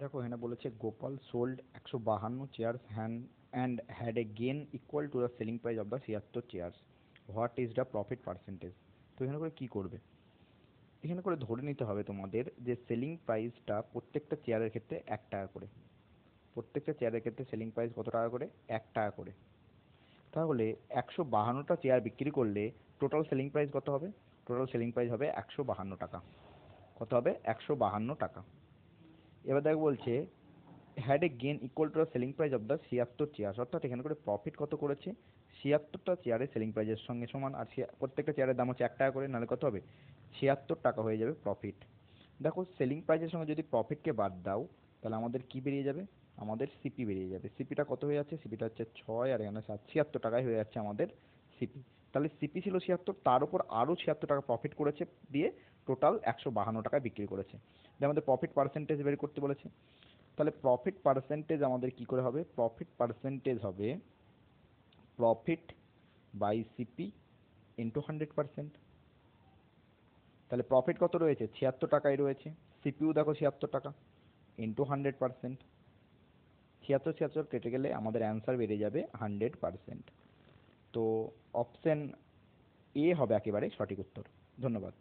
দেখো এখানে বলেছে Gopal sold 152 chairs and had a gain equal to the selling price of the 76 chairs. What is the profit percentage? তো এখানে করে কি করবে? এখানে করে ধরে নিতে হবে তোমাদের যে সেলিং প্রাইসটা প্রত্যেকটা চেয়ারের ক্ষেত্রে 1 টাকা করে। প্রত্যেকটা চেয়ারের ক্ষেত্রে সেলিং প্রাইস কত টাকা করে? 1 টাকা করে। তাহলে 152টা চেয়ার বিক্রি করলে টোটাল সেলিং প্রাইস কত হবে? টোটাল সেলিং প্রাইস হবে 152 টাকা। কত হবে? 152 টাকা। এবার দেখো বলছে had a gain equal to the selling price of the 76 chairs, অর্থাৎ এখানে করে প্রফিট কত করেছে? 76টা চেয়ারের সেলিং প্রাইসের সঙ্গে সমান। আর প্রত্যেকটা চেয়ারের দাম হচ্ছে 1 টাকা করে, নাহলে কত হবে? 76 টাকা হয়ে যাবে প্রফিট। দেখো সেলিং প্রাইসের সঙ্গে যদি প্রফিটকে বাদ দাও তাহলে আমাদের কি বেরিয়ে যাবে? আমাদের সিপি বেরিয়ে যাবে। সিপিটা কত হয়ে যাচ্ছে? সিপিটা হচ্ছে 6 আর এখানে 7, 76 টাকায় হয়ে যাচ্ছে আমাদের সিপি। তাহলে সিপি ছিল 76, তার উপর আরও 76 টাকা প্রফিট করেছে দিয়ে টোটাল 152 টাকায় বিক্রি করেছে। দিয়ে আমাদের প্রফিট পার্সেন্টেজ বের করতে বলেছে। তাহলে প্রফিট পার্সেন্টেজ আমাদের কি করে হবে? প্রফিট পার্সেন্টেজ হবে প্রফিট বাই সিপি ইন্টু 100%। তাহলে প্রফিট কত রয়েছে? 76 টাকায় রয়েছে। সিপিউ দেখো 76 টাকা ইন্টু 100%। 76 76 কেটে গেলে আমাদের অ্যান্সার বেরিয়ে যাবে 100%। তো অপশন এ হবে একেবারে সঠিক উত্তর। ধন্যবাদ।